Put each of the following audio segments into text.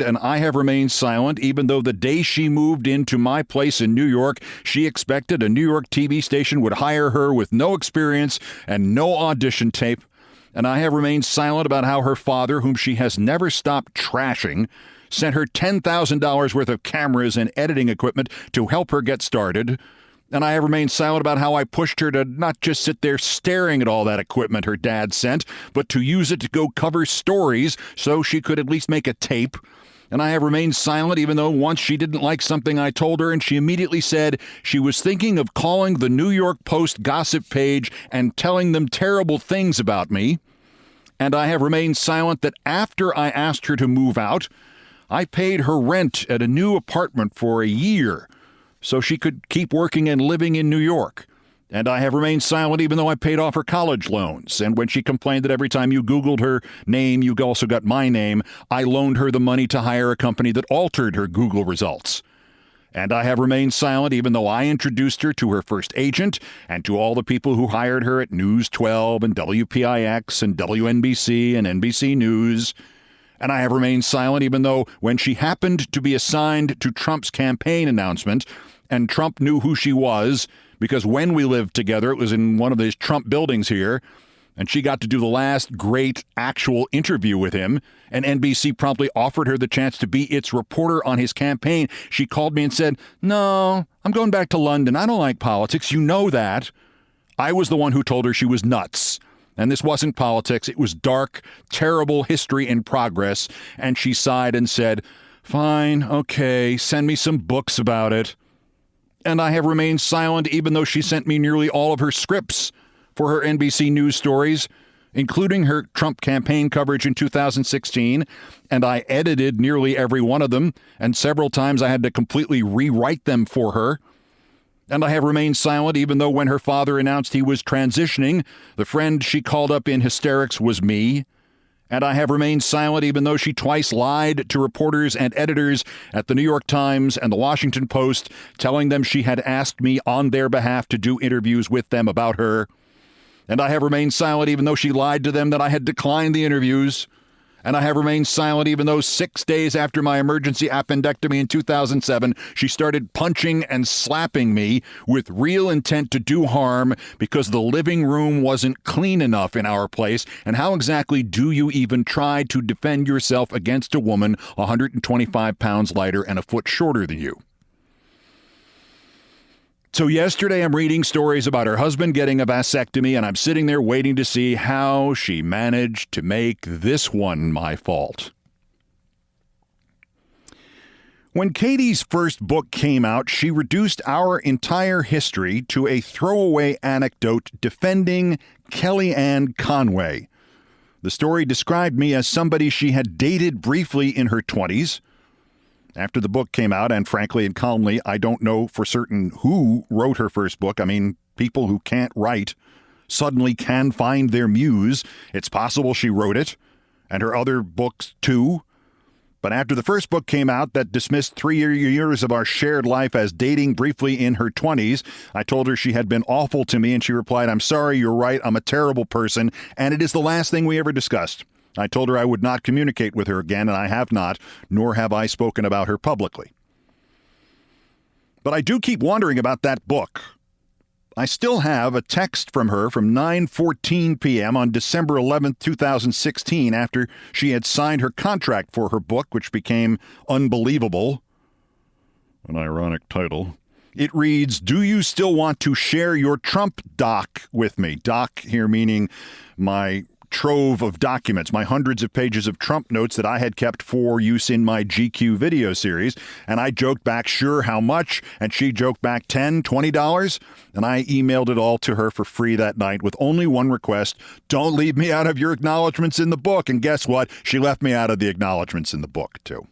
and I have remained silent, even though the day she moved into my place in New York, she expected a New York TV station would hire her with no experience and no audition tape. And I have remained silent about how her father, whom she has never stopped trashing, sent her $10,000 worth of cameras and editing equipment to help her get started. And I have remained silent about how I pushed her to not just sit there staring at all that equipment her dad sent, but to use it to go cover stories so she could at least make a tape. And I have remained silent even though once she didn't like something I told her, and she immediately said she was thinking of calling the New York Post gossip page and telling them terrible things about me. And I have remained silent that after I asked her to move out, I paid her rent at a new apartment for a year so she could keep working and living in New York. And I have remained silent even though I paid off her college loans. And when she complained that every time you Googled her name, you also got my name, I loaned her the money to hire a company that altered her Google results. And I have remained silent even though I introduced her to her first agent and to all the people who hired her at News 12 and WPIX and WNBC and NBC News. And I have remained silent even though when she happened to be assigned to Trump's campaign announcement, and Trump knew who she was because when we lived together, it was in one of these Trump buildings here, and she got to do the last great actual interview with him, and NBC promptly offered her the chance to be its reporter on his campaign. She called me and said, "No, I'm going back to London. I don't like politics. You know that." I was the one who told her she was nuts. And this wasn't politics. It was dark, terrible history in progress. And she sighed and said, "Fine, okay, send me some books about it." And I have remained silent even though she sent me nearly all of her scripts for her NBC News stories, including her Trump campaign coverage in 2016. And I edited nearly every one of them. And several times I had to completely rewrite them for her. And I have remained silent even though when her father announced he was transitioning, the friend she called up in hysterics was me. And I have remained silent even though she twice lied to reporters and editors at the New York Times and the Washington Post, telling them she had asked me on their behalf to do interviews with them about her. And I have remained silent even though she lied to them that I had declined the interviews. And I have remained silent even though 6 days after my emergency appendectomy in 2007, she started punching and slapping me with real intent to do harm because the living room wasn't clean enough in our place. And how exactly do you even try to defend yourself against a woman 125 pounds lighter and a foot shorter than you? So yesterday I'm reading stories about her husband getting a vasectomy, and I'm sitting there waiting to see how she managed to make this one my fault. When Katie's first book came out, she reduced our entire history to a throwaway anecdote defending Kellyanne Conway. The story described me as somebody she had dated briefly in her 20s. After the book came out, and frankly and calmly, I don't know for certain who wrote her first book. I mean, people who can't write suddenly can find their muse. It's possible she wrote it, and her other books too. But after the first book came out that dismissed 3 years of our shared life as dating briefly in her 20s, I told her she had been awful to me, and she replied, "I'm sorry, you're right, I'm a terrible person," and it is the last thing we ever discussed. I told her I would not communicate with her again, and I have not, nor have I spoken about her publicly. But I do keep wondering about that book. I still have a text from her from 9:14 p.m. on December 11th, 2016, after she had signed her contract for her book, which became Unbelievable. An ironic title. It reads, "Do you still want to share your Trump doc with me?" Doc here meaning my trove of documents, my hundreds of pages of Trump notes that I had kept for use in my GQ video series. And I joked back, "Sure, how much?" And she joked back, $10, $20. And I emailed it all to her for free that night with only one request: don't leave me out of your acknowledgments in the book. And guess what? She left me out of the acknowledgments in the book, too.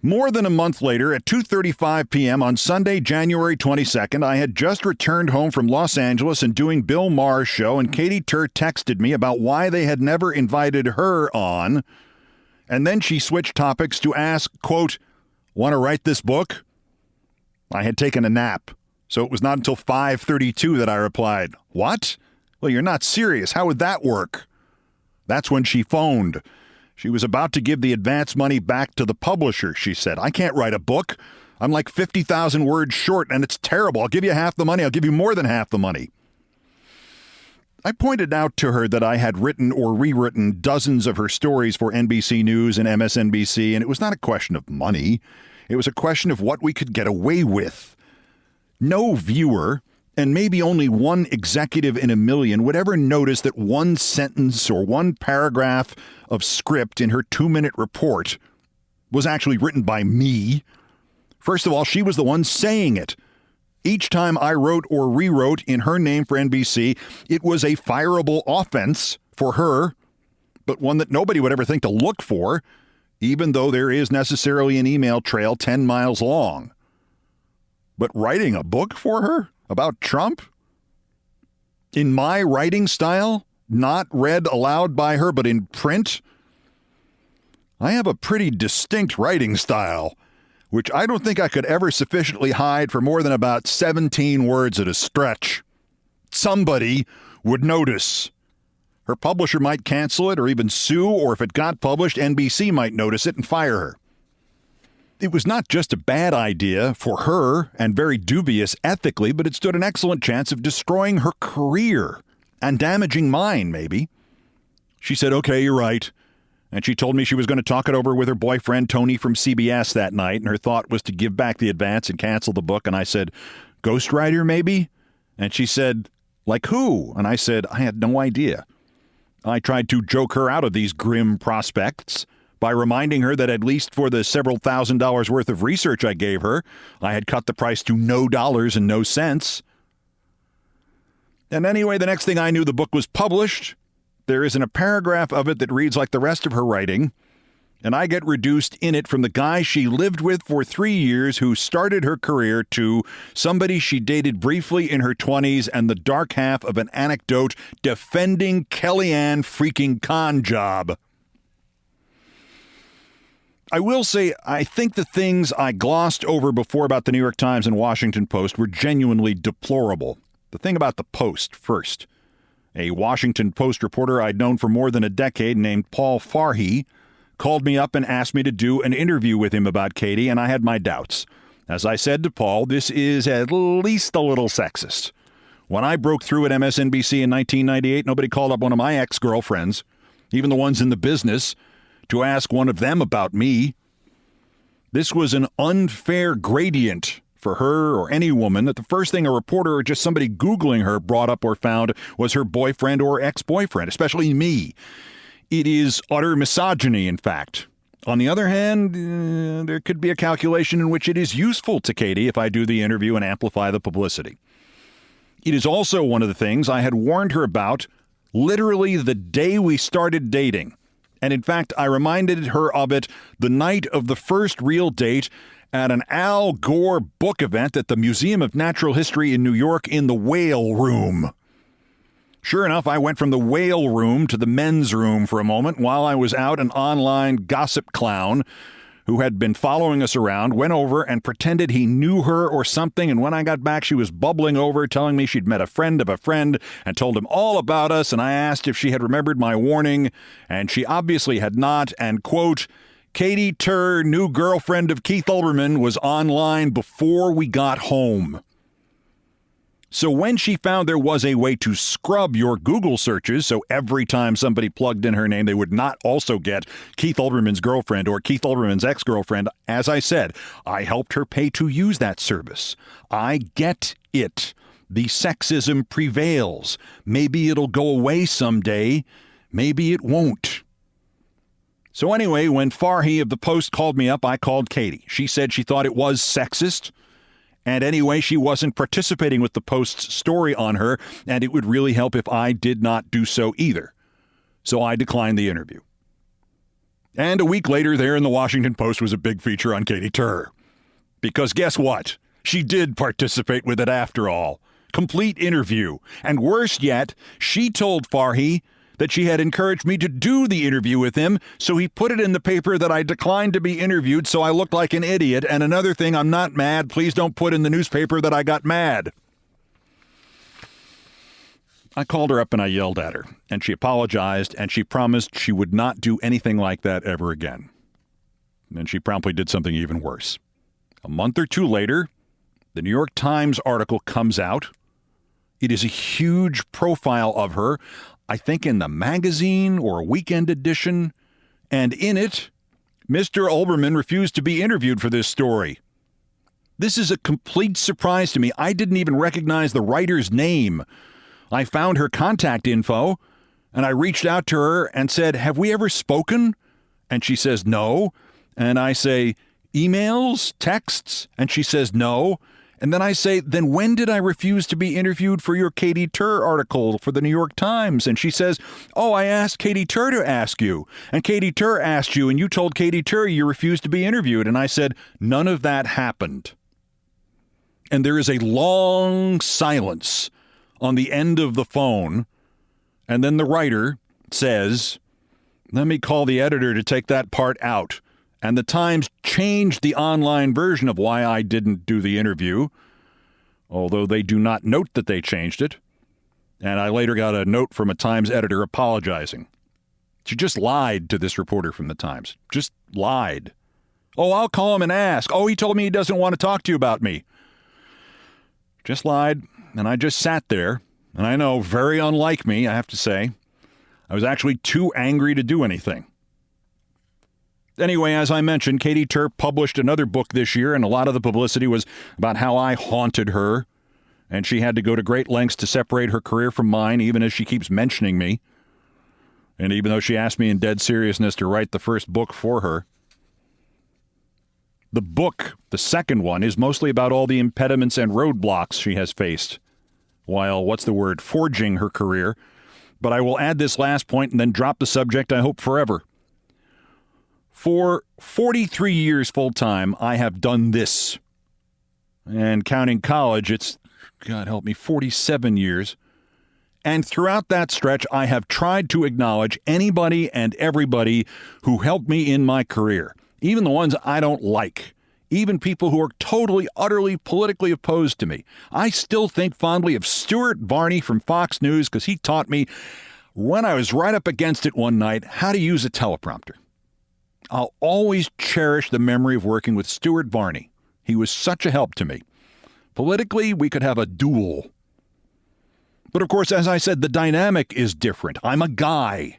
More than a month later, at 2:35 p.m. on Sunday, January 22nd, I had just returned home from Los Angeles and doing Bill Maher's show, and Katy Tur texted me about why they had never invited her on. And then she switched topics to ask, quote, "Want to write this book?" I had taken a nap, so it was not until 5:32 that I replied, "What? Well, you're not serious. How would that work?" That's when she phoned. She was about to give the advance money back to the publisher, she said. I can't write a book. I'm like 50,000 words short, and it's terrible. I'll give you half the money. I'll give you more than half the money. I pointed out to her that I had written or rewritten dozens of her stories for NBC News and MSNBC, and it was not a question of money. It was a question of what we could get away with. No viewer, and maybe only one executive in a million, would ever notice that one sentence or one paragraph of script in her 2-minute report was actually written by me. First of all, she was the one saying it. Each time I wrote or rewrote in her name for NBC, it was a fireable offense for her, but one that nobody would ever think to look for, even though there is necessarily an email trail 10 miles long. But writing a book for her about Trump? In my writing style, not read aloud by her, but in print? I have a pretty distinct writing style, which I don't think I could ever sufficiently hide for more than about 17 words at a stretch. Somebody would notice. Her publisher might cancel it or even sue, or if it got published, NBC might notice it and fire her. It was not just a bad idea for her and very dubious ethically, but it stood an excellent chance of destroying her career and damaging mine, maybe. She said, okay, you're right. And she told me she was going to talk it over with her boyfriend, Tony, from CBS that night, and her thought was to give back the advance and cancel the book. And I said, ghostwriter, maybe? And she said, like who? And I said, I had no idea. I tried to joke her out of these grim prospects by reminding her that at least for the several $1,000s worth of research I gave her, I had cut the price to no dollars and no cents. And anyway, the next thing I knew, the book was published. There isn't a paragraph of it that reads like the rest of her writing, and I get reduced in it from the guy she lived with for 3 years who started her career to somebody she dated briefly in her 20s and the dark half of an anecdote defending Kellyanne freaking con job. I will say, I think the things I glossed over before about the New York Times and Washington Post were genuinely deplorable. The thing about the Post first. A Washington Post reporter I'd known for more than a decade named Paul Farhi called me up and asked me to do an interview with him about Katie, and I had my doubts. As I said to Paul, this is at least a little sexist. When I broke through at MSNBC in 1998, nobody called up one of my ex-girlfriends, even the ones in the business, to ask one of them about me. This was an unfair gradient for her or any woman that the first thing a reporter or just somebody Googling her brought up or found was her boyfriend or ex-boyfriend, especially me. It is utter misogyny, in fact. On the other hand, there could be a calculation in which it is useful to Katie if I do the interview and amplify the publicity. It is also one of the things I had warned her about literally the day we started dating. And in fact, I reminded her of it the night of the first real date at an Al Gore book event at the Museum of Natural History in New York in the Whale Room. Sure enough, I went from the Whale Room to the men's room for a moment while I was out. An online gossip clown who had been following us around went over and pretended he knew her or something, and when I got back, she was bubbling over, telling me she'd met a friend of a friend and told him all about us, and I asked if she had remembered my warning, and she obviously had not, and, quote, Katy Tur, new girlfriend of Keith Olbermann, was online before we got home. So when she found there was a way to scrub your Google searches so every time somebody plugged in her name, they would not also get Keith Olbermann's girlfriend or Keith Olbermann's ex-girlfriend, as I said, I helped her pay to use that service. I get it. The sexism prevails. Maybe it'll go away someday. Maybe it won't. So anyway, when Farhi of the Post called me up, I called Katie. She said she thought it was sexist. And anyway, she wasn't participating with the Post's story on her, and it would really help if I did not do so either. So I declined the interview. And a week later, there in the Washington Post was a big feature on Katy Tur. Because guess what? She did participate with it after all. Complete interview. And worse yet, she told Farhi that she had encouraged me to do the interview with him, so he put it in the paper that I declined to be interviewed so I looked like an idiot. And another thing, I'm not mad. Please don't put in the newspaper that I got mad. I called her up and I yelled at her, and she apologized, and she promised she would not do anything like that ever again. And she promptly did something even worse. A month or two later, the New York Times article comes out. It is a huge profile of her, I think in the magazine or a weekend edition, and in it, Mr. Olbermann refused to be interviewed for this story. This is a complete surprise to me. I didn't even recognize the writer's name. I found her contact info, and I reached out to her and said, "Have we ever spoken?" And she says, "No." And I say, "Emails, texts?" And she says, "No." And then I say, "Then when did I refuse to be interviewed for your Katy Tur article for the New York Times?" And she says, "Oh, I asked Katy Tur to ask you. And Katy Tur asked you, and you told Katy Tur you refused to be interviewed." And I said, "None of that happened." And there is a long silence on the end of the phone. And then the writer says, "Let me call the editor to take that part out." And the Times changed the online version of why I didn't do the interview, although they do not note that they changed it. And I later got a note from a Times editor apologizing. She just lied to this reporter from the Times. Just lied. "Oh, I'll call him and ask. Oh, he told me he doesn't want to talk to you about me." Just lied, and I just sat there, and I know, very unlike me, I have to say. I was actually too angry to do anything. Anyway, as I mentioned, Katy Tur published another book this year, and a lot of the publicity was about how I haunted her, and she had to go to great lengths to separate her career from mine, even as she keeps mentioning me, and even though she asked me in dead seriousness to write the first book for her. The book, the second one, is mostly about all the impediments and roadblocks she has faced while, forging her career. But I will add this last point and then drop the subject, I hope, forever. For 43 years full-time, I have done this. And counting college, it's, God help me, 47 years. And throughout that stretch, I have tried to acknowledge anybody and everybody who helped me in my career. Even the ones I don't like. Even people who are totally, utterly politically opposed to me. I still think fondly of Stuart Varney from Fox News because he taught me, when I was right up against it one night, how to use a teleprompter. I'll always cherish the memory of working with Stuart Varney. He was such a help to me. Politically, we could have a duel. But of course, as I said, the dynamic is different. I'm a guy.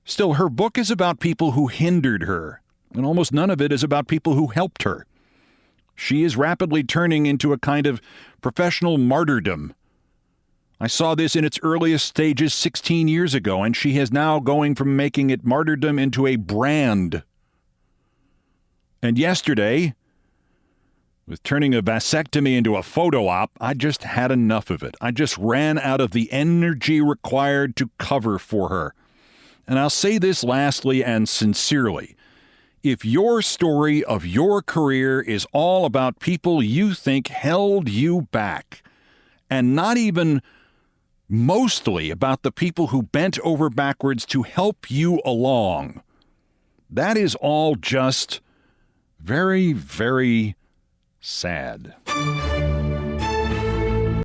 Still, her book is about people who hindered her, and almost none of it is about people who helped her. She is rapidly turning into a kind of professional martyrdom. I saw this in its earliest stages 16 years ago, and she is now going from making it martyrdom into a brand. And yesterday, with turning a vasectomy into a photo op, I just had enough of it. I just ran out of the energy required to cover for her. And I'll say this lastly and sincerely. If your story of your career is all about people you think held you back, and not even mostly about the people who bent over backwards to help you along, that is all just very, very sad.